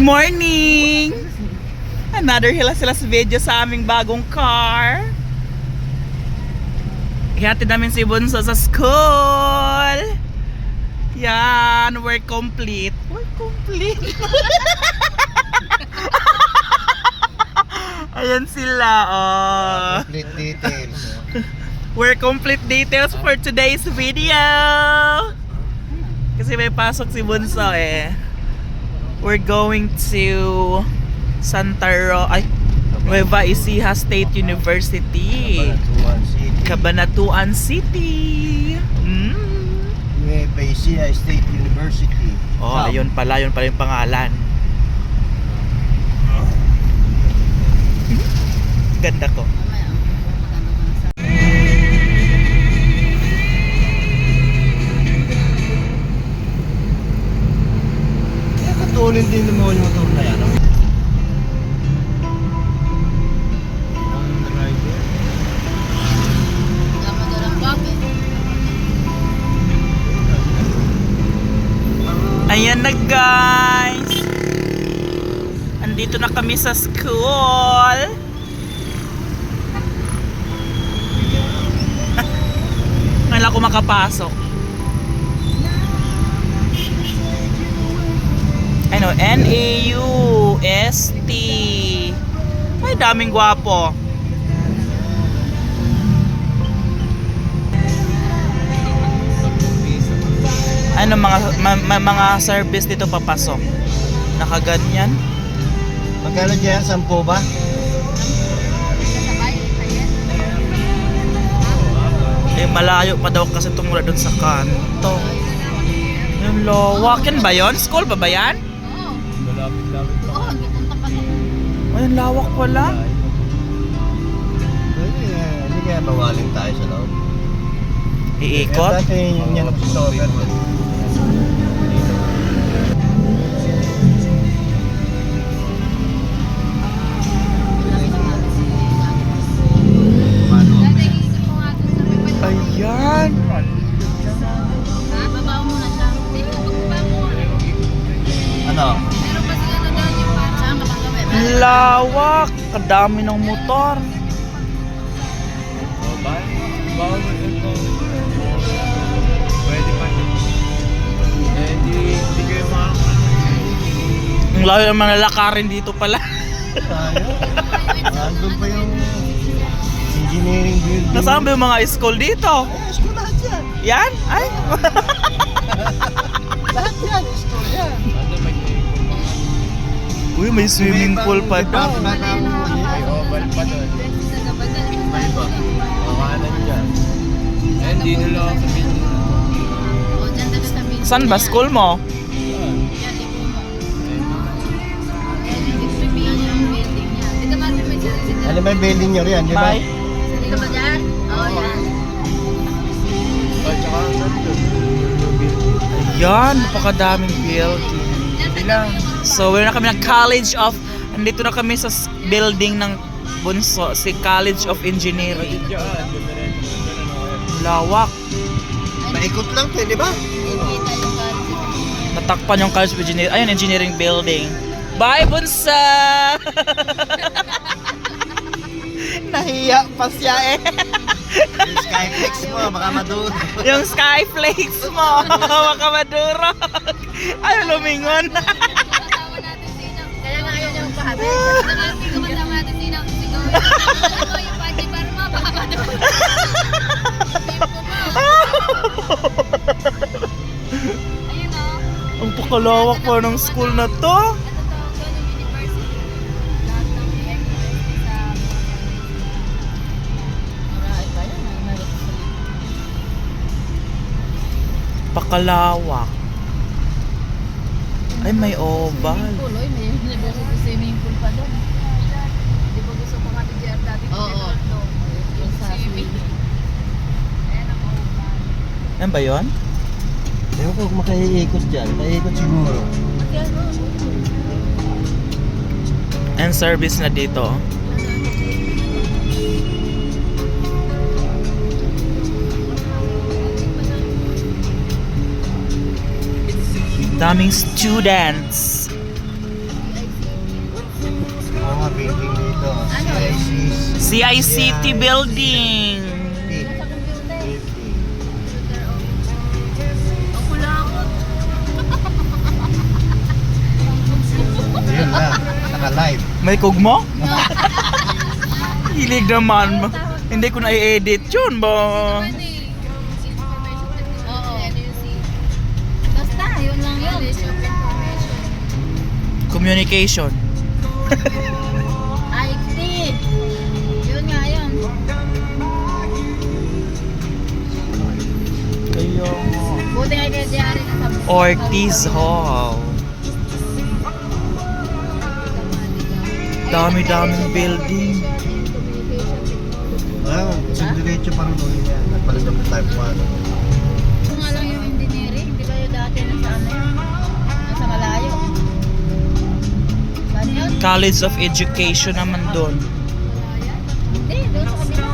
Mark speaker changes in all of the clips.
Speaker 1: morning! Another hilas-hilas video sa aming bagong car. Ihatid namin si Bunso sa school. Yan, work complete. Work complete. Ayan sila, oh.
Speaker 2: Complete details.
Speaker 1: Work complete details for today's video. Kasi may pasok si Bunso eh. We're going to Nueva Ecija State University. Cabanatuan City.
Speaker 2: Nueva Ecija State University.
Speaker 1: Oh, yun pala yung pangalan. Ganda ko.
Speaker 2: Tulin din naman yung motor na yan.
Speaker 1: Ayan na guys. Andito na kami sa school. Ngayon ako makapasok. Ano, NAUST. Ay, daming gwapo. Ano, mga service dito papasok. Nakaganyan.
Speaker 2: Magkano dyan? 10 ba?
Speaker 1: Eh, malayo pa daw kasi tumula doon sa kanto. Yung lawak. Yan ba yun? School ba yan? Ay, yung lawak pala.
Speaker 2: Hindi kaya bawalin tayo sa loob.
Speaker 1: Iikot?
Speaker 2: Dati yung nagsusober.
Speaker 1: Ayan.
Speaker 2: Ano?
Speaker 1: Lawak. Kadami ng motor. Ang layo naman nalakarin dito pala.
Speaker 2: Tayo? Nandun pa yung engineering building.
Speaker 1: Nasaan ba yung mga school dito?
Speaker 2: School lahat yan.
Speaker 1: Yan? Ay?
Speaker 2: Lahat yan, school yan.
Speaker 1: Uy, may swimming pool pa daw.
Speaker 2: May oval pa doon. May ba? Makanan dyan. Eh, hindi nila ako sabihin.
Speaker 1: Saan ba school mo?
Speaker 2: Ano ba yung building nyo riyan, di ba?
Speaker 1: May?
Speaker 3: Dito ba dyan? Oo, yan.
Speaker 1: Ayan, napakadaming building. So, we're na kami ng College of... Andito na kami sa building ng Bunso, si College of Engineering. Lawak.
Speaker 2: Maikot lang to, di ba?
Speaker 1: Natakpan yung College of Engineering. Ayun, engineering building. Bye, Bunso! Nahiya pa siya eh.
Speaker 2: Yung Skyflex mo, baka maduro.
Speaker 1: Yung Skyflakes mo, baka madurog. Ay, lumingon.
Speaker 3: Kaya nga ayaw niya magpahabit. Nakati ko man natin sinang sigaw. Ako yung pati para mapakamadol. Ayun o.
Speaker 1: Ang pakalawak pa ng school na to. Pakalawak. Ay, may oval.
Speaker 3: Puloy, may swimming pool pa doon. Di ba gusto mo nga JR dati? Oo. Yung sa swimming. Ayan ang oval.
Speaker 1: Yan ba yun?
Speaker 2: Ewan ko kung makaiikot dyan. Maiikot siguro.
Speaker 1: And service na dito. Daming students.
Speaker 4: Oo nga, building dito.
Speaker 3: Ano?
Speaker 1: CICT building.
Speaker 3: Nasa computer.
Speaker 4: Building.
Speaker 3: Ang kulakot.
Speaker 4: Yun na, naka-live.
Speaker 1: May kugmo? Hilig naman. Hindi ko na-edit yun ba?
Speaker 3: Oo. Basta, yun lang yun.
Speaker 1: Communication.
Speaker 3: IT. Yun nga yun.
Speaker 1: Kayo.
Speaker 3: Buti nga kaya diyari na sa
Speaker 1: Ortiz Hall. Dami-daming building.
Speaker 4: Wow, sa diretso parang doon yan. Nagpalit ng type 1.
Speaker 3: Ito nga lang yung engineering. Hindi kayo dati nasa ano yun? Nasa malayo. Paano yun?
Speaker 1: College of Education naman doon.
Speaker 3: Hindi, doon sa kabila.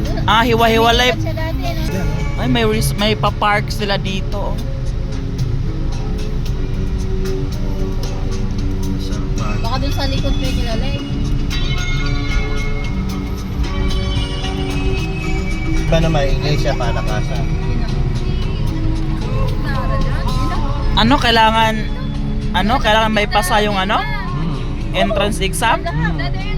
Speaker 3: Doon.
Speaker 1: Ah, hiwa-hiwalay.
Speaker 3: Siya dati, no?
Speaker 1: Ay, may pa-park sila dito.
Speaker 3: Baka doon sa likod kayo kilala eh.
Speaker 4: Iba naman, iglesia, palakasan.
Speaker 1: Ano kailangan may pasa yung ano? Entrance exam?
Speaker 4: Hmm.